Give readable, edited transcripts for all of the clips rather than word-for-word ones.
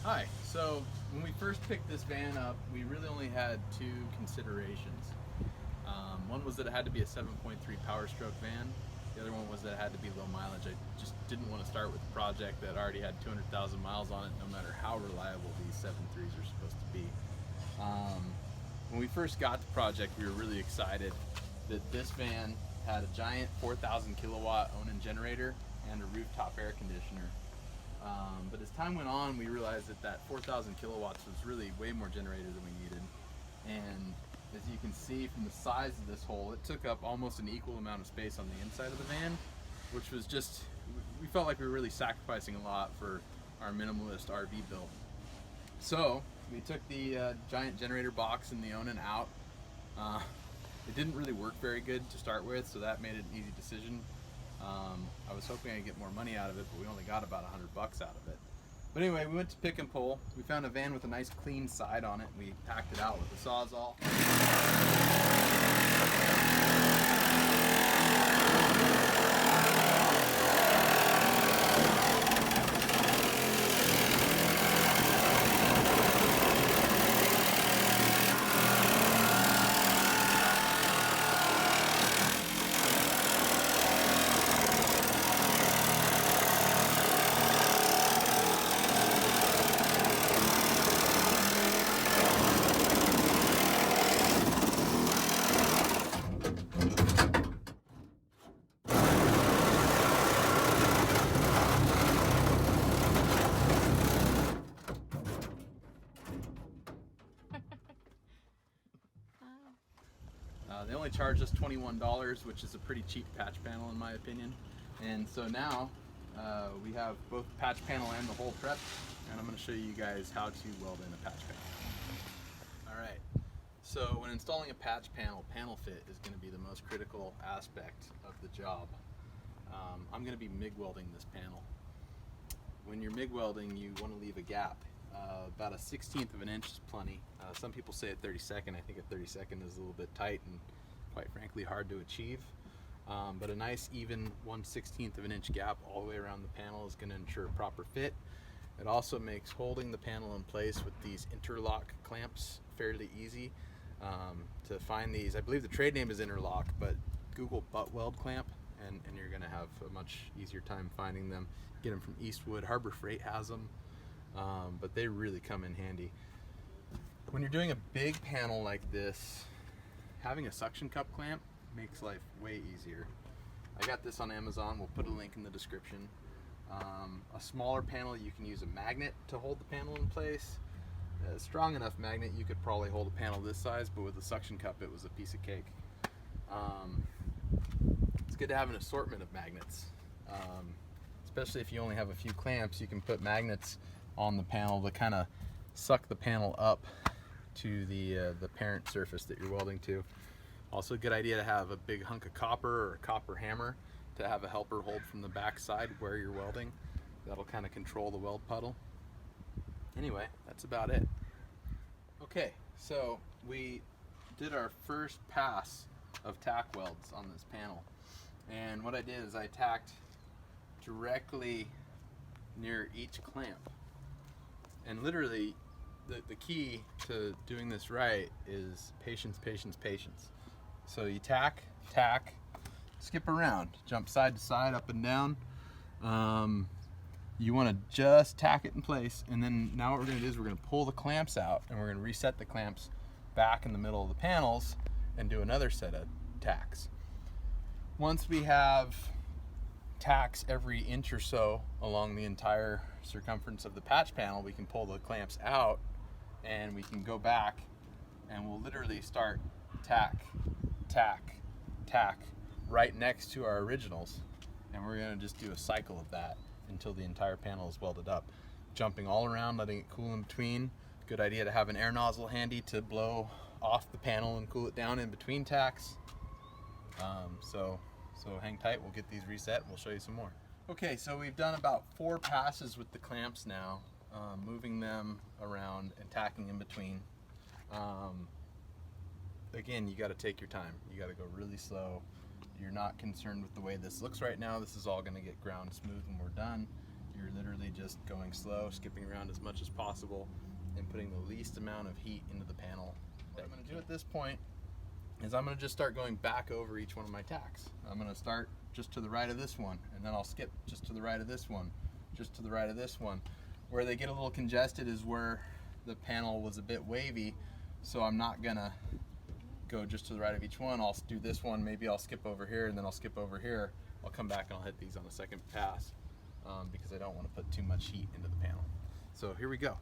Hi. So when we first picked this van up, we really only had two considerations. One was that it had to be a 7.3 Power Stroke van. The other one was that it had to be low mileage. I just didn't want to start with a project that already had 200,000 miles on it, no matter how reliable these 7.3s are supposed to be. When we first got the project, we were really excited that this van had a giant 4,000 kilowatt Onan generator and a rooftop air conditioner. But as time went on, we realized that 4,000 kilowatts was really way more generator than we needed. And as you can see from the size of this hole, it took up almost an equal amount of space on the inside of the van, which was just, we felt like we were really sacrificing a lot for our minimalist RV build. So we took the giant generator box and the Onan out. It didn't really work very good to start with, so that made it an easy decision. I was hoping I'd get more money out of it, but we only got about $100 out of it. But anyway, we went to pick and pull. We found a van with a nice clean side on it. We packed it out with a Sawzall. They only charged us $21, which is a pretty cheap patch panel in my opinion. And so now we have both the patch panel and the hole prep, and I'm going to show you guys how to weld in a patch panel. Alright, so when installing a patch panel, panel fit is going to be the most critical aspect of the job. I'm going to be MIG welding this panel. When you're MIG welding, you want to leave a gap. About a 1/16 of an inch is plenty. Some people say a 32nd. I think a 32nd is a little bit tight and quite frankly hard to achieve. But a nice even 1/16 of an inch gap all the way around the panel is going to ensure proper fit. It also makes holding the panel in place with these interlock clamps fairly easy. To find these, I believe the trade name is interlock, but Google butt weld clamp and you're going to have a much easier time finding them. Get them from Eastwood. Harbor Freight has them. But they really come in handy. When you're doing a big panel like this, having a suction cup clamp makes life way easier. I got this on Amazon, we'll put a link in the description. A smaller panel, you can use a magnet to hold the panel in place. A strong enough magnet, you could probably hold a panel this size, but with a suction cup, it was a piece of cake. It's good to have an assortment of magnets. Especially if you only have a few clamps, you can put magnets on the panel to kind of suck the panel up to the parent surface that you're welding to. Also a good idea to have a big hunk of copper or a copper hammer to have a helper hold from the back side where you're welding. That'll kind of control the weld puddle. Anyway, that's about it. Okay, so we did our first pass of tack welds on this panel. And what I did is I tacked directly near each clamp. And literally, the key to doing this right is patience, patience, patience. So you tack, skip around, jump side to side, up and down. You want to just tack it in place, and then now what we're going to do is we're going to pull the clamps out, and we're going to reset the clamps back in the middle of the panels and do another set of tacks. Once we have tacks every inch or so along the entire circumference of the patch panel, we can pull the clamps out and we can go back and we'll literally start tack, tack, tack right next to our originals, and we're going to just do a cycle of that until the entire panel is welded up, jumping all around, letting it cool in between. Good idea to have an air nozzle handy to blow off the panel and cool it down in between tacks. So hang tight, we'll get these reset and we'll show you some more. Okay, so we've done about 4 passes with the clamps now, moving them around and tacking in between. Again, you got to take your time. You got to go really slow. You're not concerned with the way this looks right now. This is all going to get ground smooth when we're done. You're You're literally just going slow, skipping around as much as possible, and putting the least amount of heat into the panel. What I'm going to do at this point is I'm going to just start going back over each one of my tacks. I'm going to start just to the right of this one, and then I'll skip just to the right of this one, just to the right of this one. Where they get a little congested is where the panel was a bit wavy, so I'm not going to go just to the right of each one. I'll do this one, maybe I'll skip over here, and then I'll skip over here. I'll come back and I'll hit these on the second pass because I don't want to put too much heat into the panel. So here we go.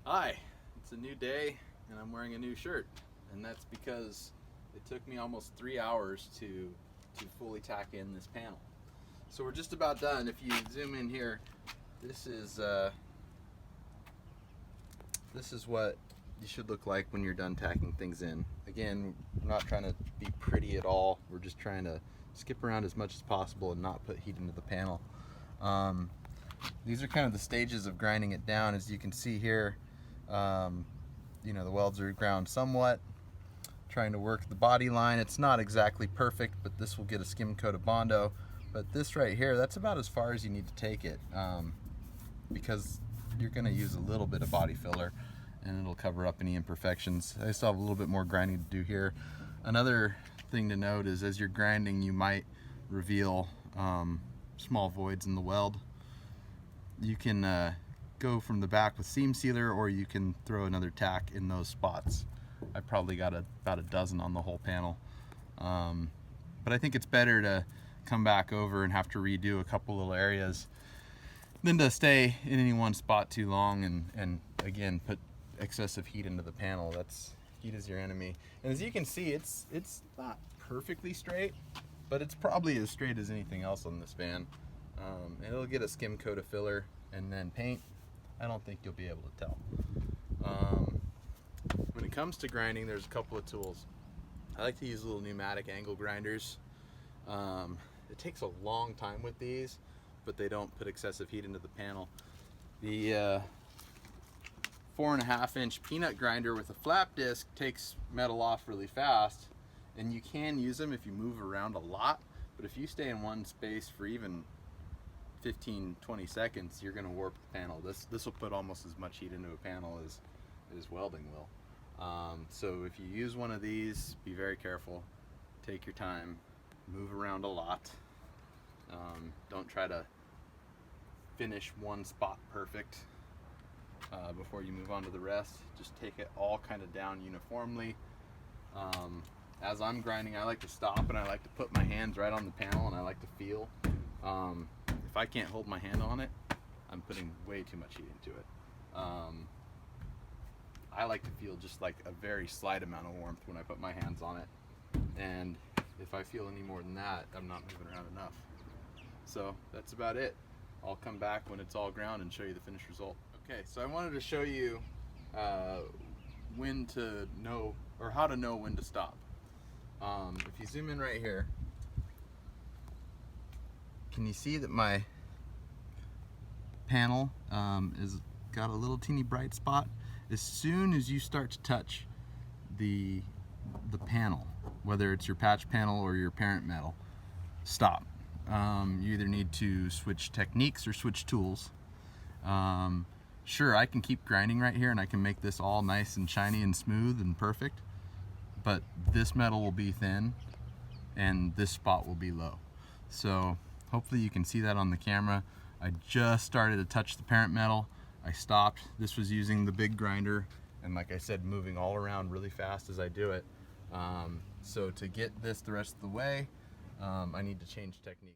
Hi, it's a new day and I'm wearing a new shirt, and that's because it took me almost 3 hours to fully tack in this panel. So we're just about done. If you zoom in here, this is what you should look like when you're done tacking things in. Again, we're not trying to be pretty at all. We're just trying to skip around as much as possible and not put heat into the panel. These are kind of the stages of grinding it down. As you can see here, you know, the welds are ground somewhat, trying to work the body line. It's not exactly perfect, but this will get a skim coat of Bondo. But this right here, that's about as far as you need to take it, because you're going to use a little bit of body filler and it'll cover up any imperfections. I still have a little bit more grinding to do here. Another thing to note is as you're grinding, you might reveal small voids in the weld. You can go from the back with seam sealer, or you can throw another tack in those spots. I probably got about a dozen on the whole panel. But I think it's better to come back over and have to redo a couple little areas than to stay in any one spot too long and again put excessive heat into the panel. Heat is your enemy. And as you can see, it's not perfectly straight, but it's probably as straight as anything else on this van. And it'll get a skim coat of filler and then paint. I don't think you'll be able to tell. When it comes to grinding, there's a couple of tools. I like to use little pneumatic angle grinders. It takes a long time with these, but they don't put excessive heat into the panel. The 4.5-inch peanut grinder with a flap disc takes metal off really fast, and you can use them if you move around a lot, but if you stay in one space for even 15-20 seconds, you're going to warp the panel. This will put almost as much heat into a panel as welding will. So if you use one of these, be very careful. Take your time. Move around a lot. Don't try to finish one spot perfect before you move on to the rest. Just take it all kind of down uniformly. As I'm grinding, I like to stop and I like to put my hands right on the panel and I like to feel. If I can't hold my hand on it, I'm putting way too much heat into it. I like to feel just like a very slight amount of warmth when I put my hands on it. And if I feel any more than that, I'm not moving around enough. So that's about it. I'll come back when it's all ground and show you the finished result. Okay, so I wanted to show you when to know, or how to know when to stop. If you zoom in right here, can you see that my panel is got a little teeny bright spot? As soon as you start to touch the the panel, whether it's your patch panel or your parent metal, stop. You either need to switch techniques or switch tools. Sure, I can keep grinding right here and I can make this all nice and shiny and smooth and perfect, but this metal will be thin and this spot will be low. So hopefully you can see that on the camera. I just started to touch the parent metal. I stopped. This was using the big grinder, and like I said, moving all around really fast as I do it. So to get this the rest of the way, I need to change technique.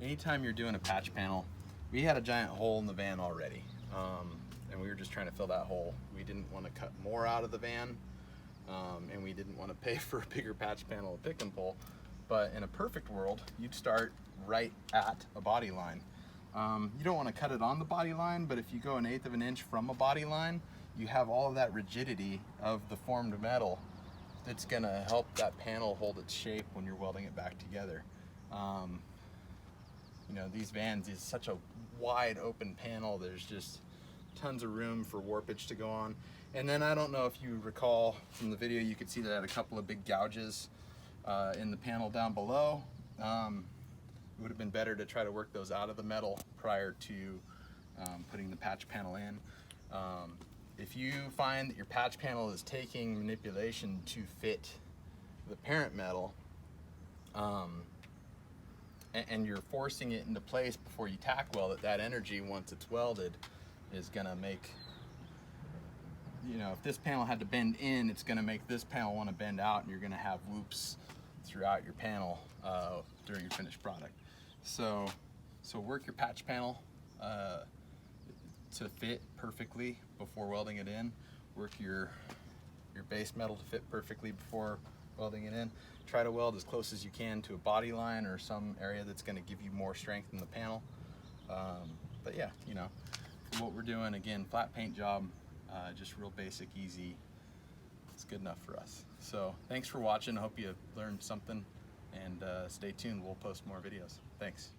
Anytime you're doing a patch panel, we had a giant hole in the van already, and we were just trying to fill that hole. We didn't want to cut more out of the van, and we didn't want to pay for a bigger patch panel to pick and pull. But in a perfect world, you'd start right at a body line. You don't want to cut it on the body line, but if you go 1/8 of an inch from a body line, you have all of that rigidity of the formed metal that's going to help that panel hold its shape when you're welding it back together. You know, these vans is such a wide open panel, there's just tons of room for warpage to go on. And then I don't know if you recall from the video, you could see that I had a couple of big gouges in the panel down below. It would have been better to try to work those out of the metal prior to putting the patch panel in. If you find that your patch panel is taking manipulation to fit the parent metal, and you're forcing it into place before you tack weld it, that energy, once it's welded, is gonna make, you know, if this panel had to bend in, it's gonna make this panel want to bend out, and you're gonna have loops throughout your panel during your finished product. So work your patch panel to fit perfectly before welding it in. Work your base metal to fit perfectly before welding it in. Try to weld as close as you can to a body line or some area that's going to give you more strength in the panel. But yeah, you know, what we're doing, again, flat paint job, just real basic, easy. It's good enough for us. So thanks for watching. I hope you learned something, and stay tuned. We'll post more videos. Thanks.